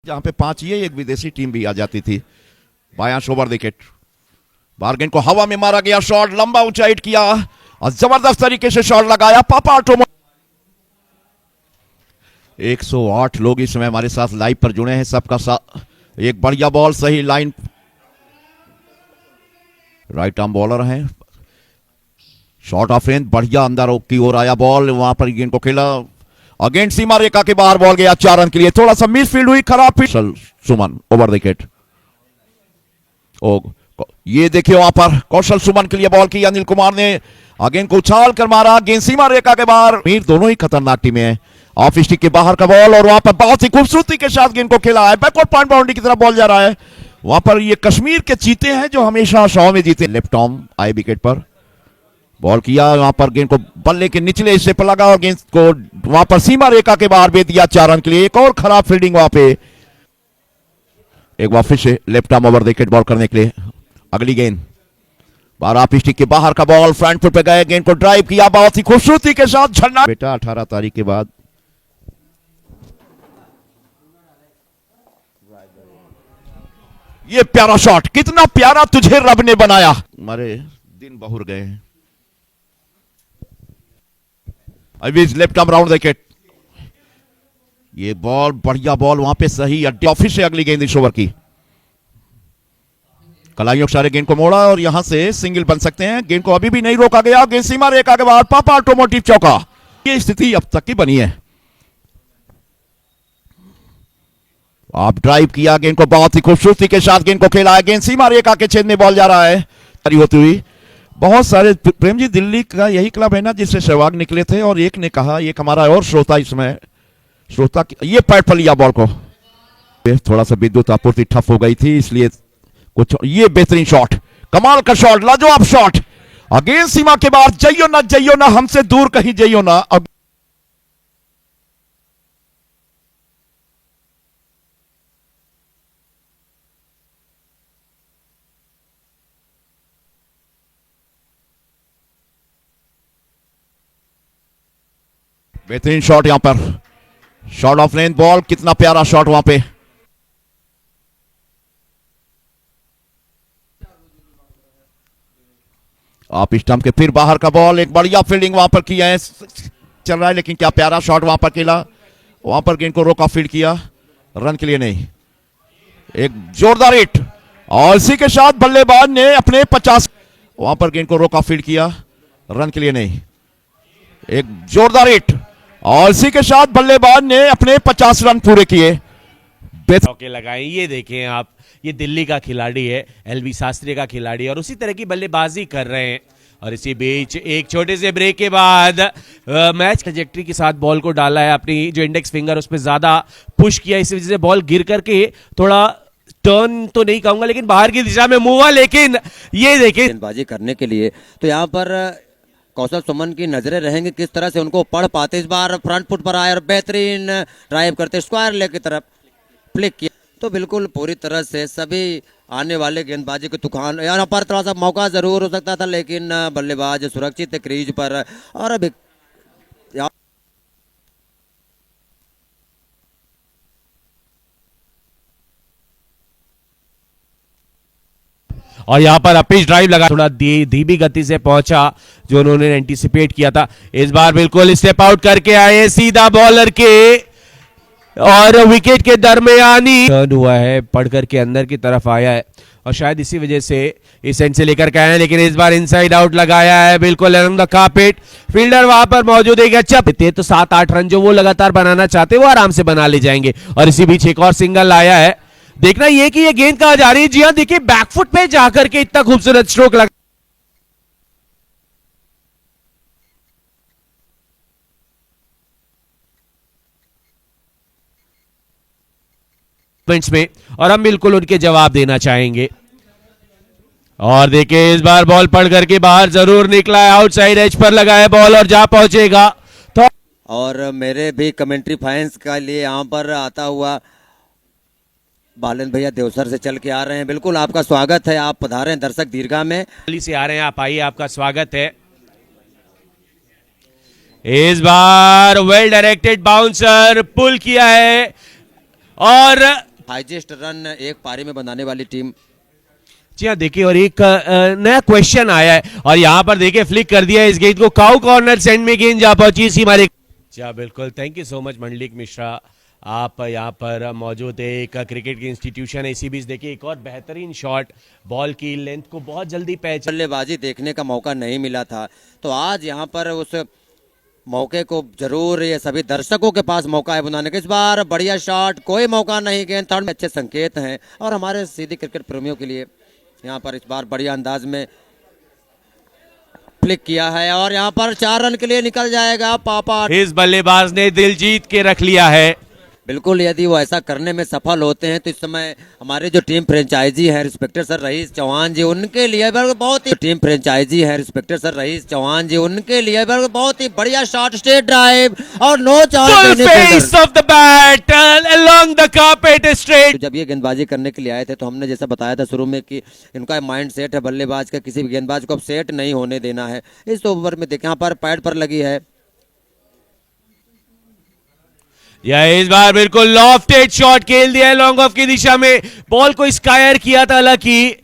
जहां पे 5 ये एक विदेशी टीम भी आ जाती थी। बायां ओवर विकेट, बार्गेन को हवा में मारा गया, शॉट लंबा ऊंचा हिट किया और जबरदस्त तरीके से शॉट लगाया पापा ऑटोमो। 108 लोग इस समय हमारे साथ लाइव पर जुड़े हैं, सबका एक बढ़िया बॉल, सही लाइन, राइट आर्म बॉलर हैं, शॉट ऑफ रेंज, बढ़िया अंदर की ओर आया बॉल, वहां पर गेंद को खेला अगेंस्ट सीमा रेखा के बाहर, बॉल गया 4 रन के लिए। थोड़ा सा मिसफील्ड हुई, खराब कौशल सुमन ओवर विकेट। ये देखिए वहां पर कौशल सुमन के लिए बॉल की, अनिल कुमार ने गेंद को उछाल कर मारा, गेंद सीमा रेखा के बाहर। दोनों ही खतरनाक टीमें हैं। ऑफ स्टिक के बाहर का बॉल और वहां पर बहुत ही खूबसूरती के साथ गेंद को खेला है, बैकवर्ड पॉइंट बाउंड्री की तरफ बॉल जा रहा है। वहां पर ये कश्मीर के चीते हैं जो हमेशा 100 में जीते। लेफ्ट आर्म आए विकेट पर, बॉल किया, वहां पर गेंद को बल्ले के निचले हिस्से पर लगा और गेंद को वहां पर सीमा रेखा के बाहर भेज दिया 4 रन के लिए। एक और खराब फील्डिंग वहां पे। एक बार फिर से left arm over wicket ball करने के लिए। अगली गेंद 12 स्टिक के बाहर का बॉल, फ्रंट फुट पे गए, गेंद को ड्राइव किया बहुत ही खूबसूरती के साथ। झरना बेटा 18 तारीख के बाद ये प्यारा शॉट, कितना प्यारा तुझे रब ने बनाया, हमारे दिन बहुर गए हैं। लेफ्ट आर्म राउंड विकेट, ये बॉल बढ़िया बॉल वहां पे सही अड्डे। ऑफिस से अगली गेंद इस ओवर की, कलाइयों के सारे गेंद को मोड़ा और यहां से सिंगल बन सकते हैं। गेंद को अभी भी नहीं रोका गया, गेंद सीमा रेखा के बाहर, पापा ऑटोमोटिव चौका। ये स्थिति अब तक की बनी है। आप ड्राइव किया, गेंद को बहुत ही खूबसूरती के साथ गेंद को खेला है, गेंद सीमा रेखा के छेद में बॉल जा रहा है। होती हुई बहुत सारे, प्रेम जी दिल्ली का यही क्लब है ना जिससे सहवाग निकले थे, और एक ने कहा, एक हमारा और श्रोता इसमें श्रोता ये पैड पर लिया बॉल को, थोड़ा सा विद्युत आपूर्ति ठप हो गई थी इसलिए कुछ। ये बेहतरीन शॉट, कमाल का शॉट, लाजवाब शॉट, अगेंस्ट सीमा के बाहर। जइयो ना हमसे दूर कहीं जइयो ना। बेहतरीन शॉट यहां पर, शॉट ऑफ लेंथ बॉल, कितना प्यारा शॉट वहां पे। आप स्टंप के फिर बाहर का बॉल, एक बढ़िया फील्डिंग वहां पर किया है, चल रहा है, लेकिन क्या प्यारा शॉट वहां पर खेला, वहां पर गेंद को रोका, फील्ड किया, रन के लिए नहीं। एक जोरदार हिट और इसी के साथ बल्लेबाज ने अपने 50, वहां पर गेंद को रोका, फील्ड किया, रन के लिए नहीं। एक जोरदार हिट और इसी के साथ बल्लेबाज ने अपने 50 रन पूरे किए। चौके लगाए। ये देखें आप, ये दिल्ली का खिलाड़ी है, एलबी शास्त्री का खिलाड़ी, और उसी तरह की बल्लेबाजी कर रहे हैं। और इसी बीच एक छोटे से ब्रेक के बाद मैच ट्रैजेक्टरी के साथ बॉल को डाला है, अपनी जो इंडेक्स फिंगर उस पर ज्यादा पुश किया, इस वजह से बॉल गिर करके थोड़ा टर्न तो नहीं कहूंगा लेकिन बाहर की दिशा में मूव हुआ। लेकिन ये देखिए गेंदबाजी करने के लिए तो यहाँ पर कौशल सुमन की नजरें रहेंगी किस तरह से उनको पढ़ पाते। इस बार फ्रंट फुट पर आए और बेहतरीन ड्राइव करते स्क्वायर लेग की तरफ फ्लिक किया, तो बिल्कुल पूरी तरह से सभी आने वाले गेंदबाजी के तूफान। यहाँ पर थोड़ा सा मौका जरूर हो सकता था लेकिन बल्लेबाज सुरक्षित क्रीज पर। और अभी और यहाँ पर अपिच ड्राइव लगा, थोड़ा धीमी गति से पहुंचा जो उन्होंने एंटीसिपेट किया था। इस बार बिल्कुल स्टेप आउट करके आए सीधा बॉलर के और विकेट के दरमियानी टर्न हुआ है, पढ़ करके अंदर की तरफ आया है और शायद इसी वजह से इस एंड से लेकर के आए हैं। लेकिन इस बार इनसाइड आउट लगाया है बिल्कुल अराउंड द कार्पेट। फील्डर वहां पर मौजूद है, अच्छा तो 7-8 रन जो वो लगातार बनाना चाहते वो आराम से बना ले जाएंगे। और इसी बीच एक और सिंगल आया है। देखना ये कि ये गेंद कहां जा रही है। जी हां, देखिए बैकफुट पे जाकर के इतना खूबसूरत स्ट्रोक लगा में, और हम बिल्कुल उनके जवाब देना चाहेंगे। और देखिए इस बार बॉल पड़ करके बाहर जरूर निकला है, आउटसाइड एज पर लगा है बॉल और जा पहुंचेगा। तो और मेरे भी कमेंट्री फैंस के लिए यहाँ पर आता हुआ बालन भैया देवसर से चल के आ रहे हैं, बिल्कुल आपका स्वागत है, आप पधारें दर्शक दीर्घा में से आ रहे हैं, आप आइए, आपका स्वागत है। इस बार वेल डायरेक्टेड बाउंसर पुल किया है और हाईएस्ट रन एक पारी में बनाने वाली टीम। जी हाँ, देखिए और एक नया क्वेश्चन आया है और यहाँ पर देखिए फ्लिक कर दिया है इस गेंद को, काउ कॉर्नर सेंड में गेंद जा पहुंची सीमा रेखा। जी हाँ बिल्कुल, thank you so much Mandlik Mishra, आप यहाँ पर मौजूद है। एक क्रिकेट की इंस्टीट्यूशन है, इसी बीच देखिए एक और बेहतरीन शॉट, बॉल की लेंथ को बहुत जल्दी पहचान। बल्लेबाजी देखने का मौका नहीं मिला था, तो आज यहाँ पर उस मौके को जरूर ये सभी दर्शकों के पास मौका है बनाने का। इस बार बढ़िया शॉट, कोई मौका नहीं, गेंद थर्ड में अच्छे संकेत हैं और हमारे सीधी क्रिकेट प्रेमियों के लिए यहाँ पर इस बार बढ़िया अंदाज में फ्लिक किया है और यहाँ पर 4 रन के लिए निकल जाएगा पापा। इस बल्लेबाज ने दिल जीत के रख लिया है। बिल्कुल, यदि वो ऐसा करने में सफल होते हैं तो इस समय हमारे जो टीम फ्रेंचाइजी है रिस्पेक्टेड सर रईस चौहान जी, उनके लिए बहुत ही टीम फ्रेंचाइजी है रिस्पेक्टेड सर रईस चौहान जी, उनके लिए बहुत ही बढ़िया शॉट, स्ट्रेट ड्राइव और no chance. Face of the bat along the carpet straight. जब ये गेंदबाजी करने के लिए आए थे तो हमने जैसा बताया था शुरू में कि इनका माइंड सेट है बल्लेबाज का, किसी भी गेंदबाज को अब सेट नहीं होने देना है। इस ओवर में देखें यहाँ पर पैड पर लगी है, या इस बार बिल्कुल लॉफ्टेड शॉट खेल दिया है लॉन्ग ऑफ की दिशा में, बॉल को स्कायर किया था, हालांकि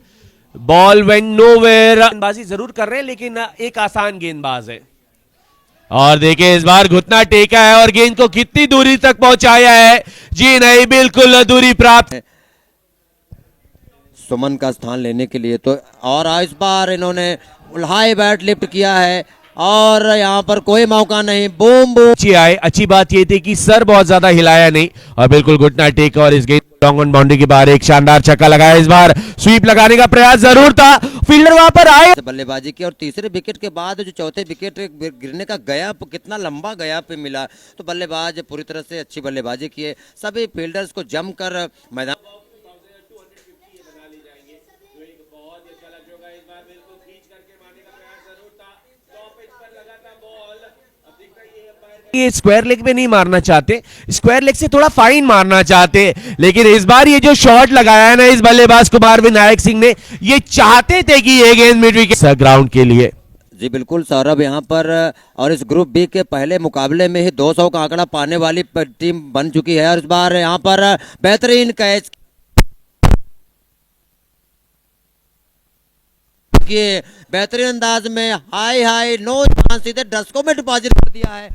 बॉल वेंट नोवेयर। गेंदबाजी जरूर कर रहे हैं लेकिन एक आसान गेंदबाज है और देखिए इस बार घुटना टेका है और गेंद को कितनी दूरी तक पहुंचाया है। जी नहीं, बिल्कुल दूरी प्राप्त है सुमन का स्थान लेने के लिए। तो और इस बार इन्होंने हाई बैट लिफ्ट किया है और यहाँ पर कोई मौका नहीं, बूम बूम। अच्छी बात ये थी कि सर बहुत ज्यादा हिलाया नहीं और बिल्कुल घुटना टेक और इस गेंद लॉन्ग ऑन बाउंड्री के बाहर एक शानदार छक्का लगाया। इस बार स्वीप लगाने का प्रयास जरूर था, फील्डर वहां पर आए बल्लेबाजी की और तीसरे विकेट के बाद जो चौथे विकेट गिरने का गैप, कितना लंबा गैप मिला, तो बल्लेबाज पूरी तरह से अच्छी बल्लेबाजी किए, सभी फील्डर्स को जमकर मैदान। ये स्क्वायर लेग में नहीं मारना चाहते, स्क्वायर लेग से थोड़ा फाइन मारना चाहते, लेकिन इस बार ये जो शॉट लगाया है ना इस बल्लेबाज कुमार विनायक सिंह ने, ये चाहते थे कि ये गेंद मिड विकेट ग्राउंड के लिए। जी बिल्कुल सौरभ, यहाँ पर और इस ग्रुप बी के पहले मुकाबले में ही 200 का आंकड़ा पाने वाली टीम बन चुकी है और इस बार यहाँ पर बेहतरीन कैच किए, बेहतरीन अंदाज में हाई नो चांस, सीधे दर्शकों में डिपॉजिट कर दिया है।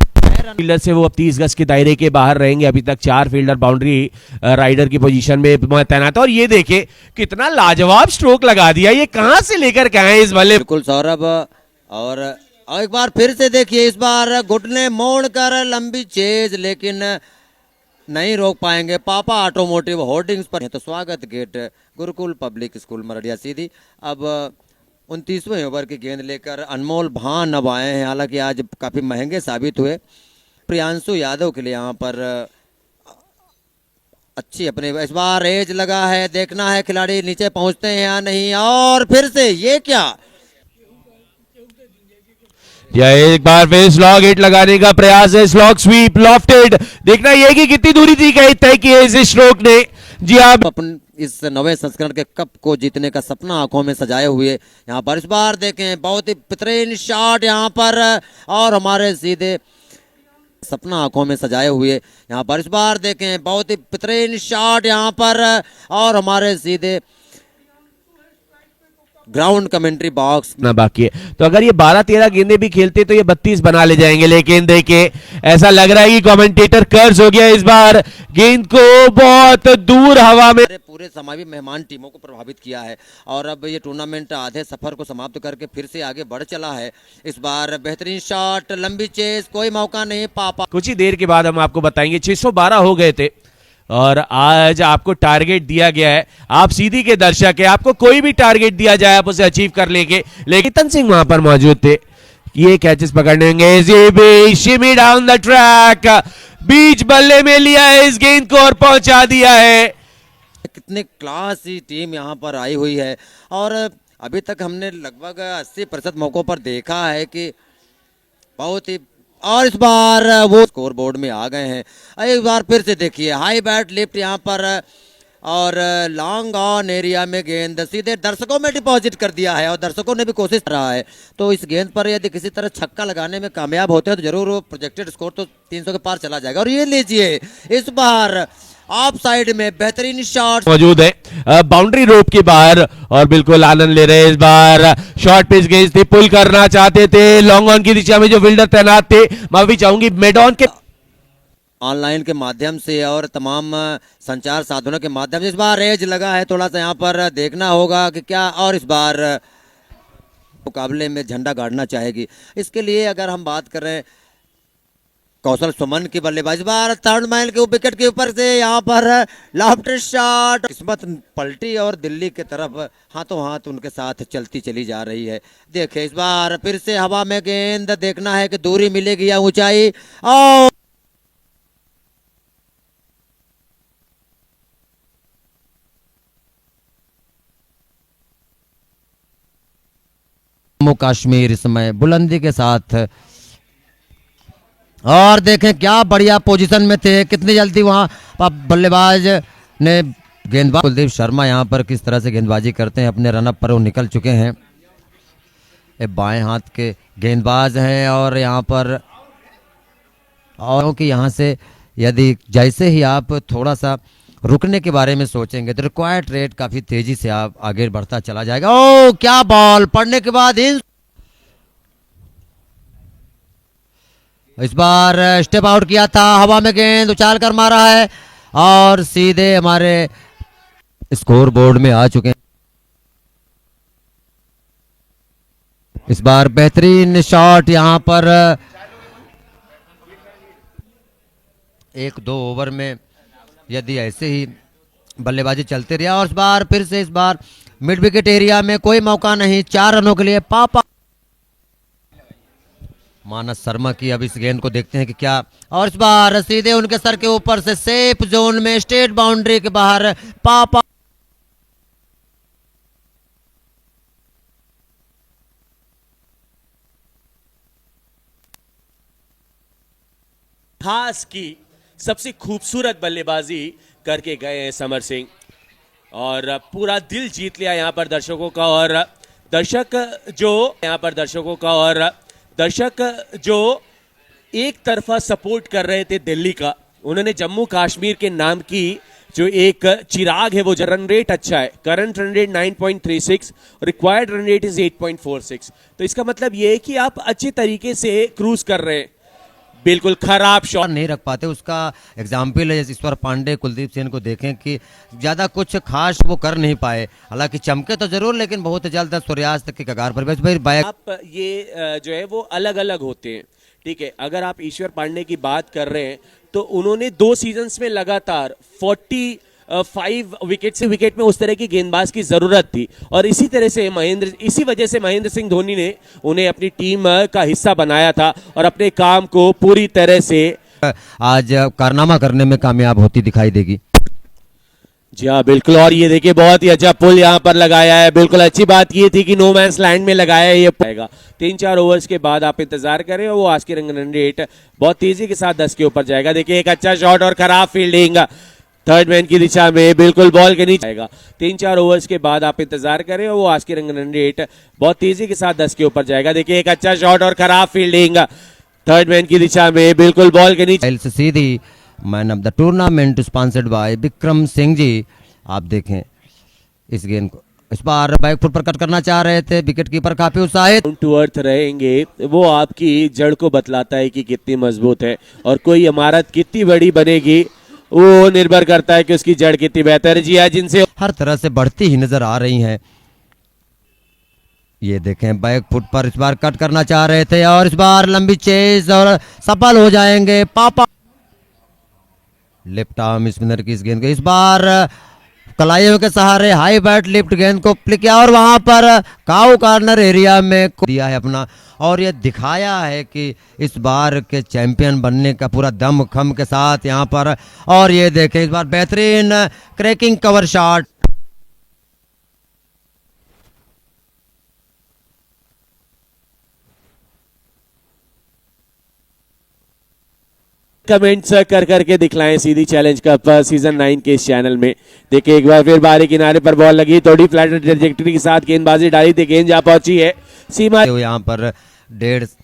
फील्डर से वो अब 30 गज के दायरे के बाहर रहेंगे। अभी तक 4 फील्डर बाउंड्री राइडर की पोजीशन में तैनात है और ये देखे कितना लाजवाब स्ट्रोक लगा दिया, ये कहां से लेकर के आए इस बल्ले। बिल्कुल सौरभ, और एक बार फिर से देखिए, इस बार घुटने मोड़ कर लंबी चेज, लेकिन नहीं रोक पाएंगे। पापा ऑटोमोटिव होर्डिंग्स पर है तो स्वागत gate Gurukul public school Mardiya सीधी। अब 29वें ओवर की गेंद लेकर अनमोल भान अब आए हैं, हालांकि आज काफी महंगे साबित हुए। प्रियांशु यादव के लिए यहाँ पर अच्छी अपने इस बार एज लगा है, देखना है खिलाड़ी नीचे पहुंचते हैं या नहीं। और फिर से ये क्या, यह एक बार फिर स्लॉग हिट लगाने का प्रयास है, स्लॉग स्वीप लॉफ्टेड, देखना यह कि कितनी दूरी थी तय की है इस स्ट्रोक ने। जी आप अपन इस नवे संस्करण के कप को जीतने का सपना आंखों में सजाए हुए यहाँ पर इस बार देखें, बहुत ही बेहतरीन शॉट यहाँ पर और हमारे सीधे सपना आंखों में सजाए हुए यहाँ पर इस बार देखें, बहुत ही बेहतरीन शॉट यहाँ पर और हमारे सीधे ग्राउंड कमेंट्री बॉक्स ना बाकी है। तो अगर ये 12-13 गेंदे भी खेलते तो ये 32 बना ले जाएंगे, लेकिन देखिए ऐसा लग रहा है कि कमेंटेटर कर्ज हो गया इस बार, गेंद को बहुत दूर हवा में पूरे समावी मेहमान टीमों को प्रभावित किया है और अब ये टूर्नामेंट आधे सफर को समाप्त करके फिर से आगे बढ़ चला है। इस बार बेहतरीन शॉट, लंबी चेस, कोई मौका नहीं। पापा कुछ ही देर के बाद हम आपको बताएंगे 612 हो गए थे और आज आपको टारगेट दिया गया है, आप सीधी के दर्शक है, आपको कोई भी टारगेट दिया जाए आप उसे अचीव कर लेंगे। लेकिन तन सिंह वहां पर मौजूद थे, ये कैचेस पकड़ेंगे, शिमी डाउन द ट्रैक, बीच बल्ले में लिया है इस गेंद को और पहुंचा दिया है। कितने क्लासी टीम यहाँ पर आई हुई है और अभी तक हमने लगभग 80% मौकों पर देखा है कि बहुत ही, और इस बार वो स्कोर बोर्ड में आ गए हैं। एक बार फिर से देखिए, हाई बैट लिफ्ट यहाँ पर और लॉन्ग ऑन एरिया में गेंद सीधे दर्शकों में डिपॉजिट कर दिया है और दर्शकों ने भी कोशिश कर रहा है। तो इस गेंद पर यदि किसी तरह छक्का लगाने में कामयाब होते हैं तो जरूर वो प्रोजेक्टेड स्कोर तो 300 के पार चला जाएगा। और ये लीजिए, इस बार ऑफ साइड में बेहतरीन शॉट मौजूद है बाउंड्री रोप के बाहर और बिल्कुल आनंद ले रहे हैं इस बार। शॉर्ट पिच गेंद थे, पुल करना चाहते थे, लॉन्ग ऑन की दिशा में जो फील्डर तैनात थे, माफी चाहूंगी मेडॉन के ऑनलाइन के माध्यम से और तमाम संचार साधनों के माध्यम से। इस बार रेज लगा है, थोड़ा सा यहाँ पर देखना होगा कि क्या, और इस बार मुकाबले में झंडा गाड़ना चाहेगी। इसके लिए अगर हम बात करें कौशल सुमन की बल्लेबाजी, इस बार थर्ड मैन के विकेट के ऊपर से यहाँ पर लॉफ्ट शॉट, किस्मत पलटी और दिल्ली की तरफ हाथों हाथ उनके साथ चलती चली जा रही है। देखिए इस बार फिर से हवा में गेंद, देखना है कि दूरी मिलेगी या ऊंचाई। और जम्मू कश्मीर इस समय बुलंदी के साथ, और देखें क्या बढ़िया पोजीशन में थे, कितनी जल्दी वहां बल्लेबाज ने गेंदबाज कुलदीप शर्मा यहाँ पर किस तरह से गेंदबाजी करते हैं, अपने रनअप पर वो निकल चुके हैं। ये बाएं हाथ के गेंदबाज हैं और यहाँ पर, और कि यहाँ से यदि जैसे ही आप थोड़ा सा रुकने के बारे में सोचेंगे तो रिक्वायर्ड रेट काफी तेजी से आप आगे बढ़ता चला जाएगा। ओ क्या बॉल पड़ने के बाद इस बार स्टेप आउट किया था, हवा में गेंद उछाल कर मारा है और सीधे हमारे स्कोर बोर्ड में आ चुके हैं। इस बार बेहतरीन शॉट यहाँ पर 1-2 ओवर में यदि ऐसे ही बल्लेबाजी चलते रहा, और इस बार फिर से इस बार मिड विकेट एरिया में कोई मौका नहीं, 4 रनों के लिए पापा मानस शर्मा की। अब इस गेंद को देखते हैं कि क्या, और इस बार सीधे उनके सर के ऊपर से सेफ जोन में स्टेट बाउंड्री के बाहर पापा। खास की सबसे खूबसूरत बल्लेबाजी करके गए हैं समर सिंह और पूरा दिल जीत लिया यहाँ पर दर्शकों का। और दर्शक जो एक तरफा सपोर्ट कर रहे थे दिल्ली का, उन्होंने जम्मू कश्मीर के नाम की जो एक चिराग है वो रन रेट अच्छा है, current run rate 9.36, required run rate is 8.46। तो इसका मतलब ये है कि आप अच्छे तरीके से क्रूज कर रहे हैं। बिल्कुल खराब शॉट नहीं रख पाते, उसका एग्जाम्पल है ईश्वर पांडे, कुलदीप सेन को देखें कि ज्यादा कुछ खास वो कर नहीं पाए, हालांकि चमके तो जरूर लेकिन बहुत जल्द सूर्यास्त के कगार पर। आप ये जो है वो अलग अलग होते हैं, ठीक है। अगर आप ईश्वर पांडे की बात कर रहे हैं तो उन्होंने 2 सीजन्स में लगातार 45 विकेट में उस तरह की गेंदबाज की जरूरत थी, और इसी वजह से महेंद्र सिंह धोनी ने उन्हें अपनी टीम का हिस्सा बनाया था और अपने काम को पूरी तरह से आज कारनामा करने में कामयाब होती दिखाई देगी। जी हाँ बिल्कुल, और ये देखिए बहुत ही अच्छा पुल यहाँ पर लगाया है। बिल्कुल अच्छी बात ये थी कि नो मैंस लैंड में लगाया है, ये पाएगा 3-4 ओवर्स के बाद आप इंतजार करें और वो आज के रन रेट बहुत तेजी के साथ 10 के ऊपर जाएगा। देखिए एक अच्छा शॉट और खराब फील्डिंग थर्ड मैन की दिशा में, बिल्कुल बॉल के नीचे आएगा। 3-4 ओवर्स के बाद आप इंतजार करें और वो आज के रन रेट बहुत तेजी के साथ 10 के ऊपर जाएगा। देखिए एक अच्छा शॉट और खराब फील्डिंग थर्ड मैन की दिशा में, बिल्कुल बॉल के नीचे। सीधी man of the tournament sponsored by Vikram Singh ji. आप देखें इस गेंद को, इस बार बैक फुट पर कट करना चाह रहे थे, विकेट कीपर काफी उत्साहित। टू अर्थ रहेंगे, वो आपकी जड़ को बतलाता है कि कितनी मजबूत है, और कोई इमारत कितनी बड़ी बनेगी वो निर्भर करता है कि उसकी जड़ कितनी बेहतर है। जी हाँ, जिनसे हर तरह से बढ़ती ही नजर आ रही हैं। ये देखें बैक फुट पर इस बार कट करना चाह रहे थे और इस बार लंबी चेज और सफल हो जाएंगे पापा। लेफ्ट आर्म स्पिनर की इस गेंद को इस बार कलाइयों के सहारे हाई बैट लिफ्ट गेंद को फ्लिक किया और वहां पर काउ कॉर्नर एरिया में दिया है अपना, और ये दिखाया है कि इस बार के चैंपियन बनने का पूरा दम खम के साथ यहाँ पर। और ये देखें इस बार बेहतरीन क्रैकिंग कवर शॉट। कमेंट्स कर करके दिखलाएं सीधी चैलेंज कप सीजन 9 के इस चैनल में। देखिए एक बार फिर बाहरी किनारे पर बॉल लगी, थोड़ी फ्लैट ट्रैजेक्टरी के साथ गेंदबाजी डाली थी, गेंद जा पहुंची है सीमा। यहाँ पर 1.5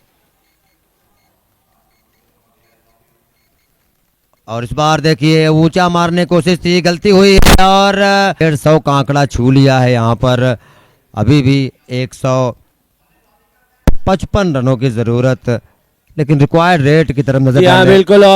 और इस बार देखिए ऊंचा मारने की कोशिश थी, गलती हुई है और 150 का आंकड़ा छू लिया है यहाँ पर। अभी भी 155 रनों की जरूरत, लेकिन रिक्वायर्ड रेट की तरफ नजर जी हाँ डालें। बिल्कुल। और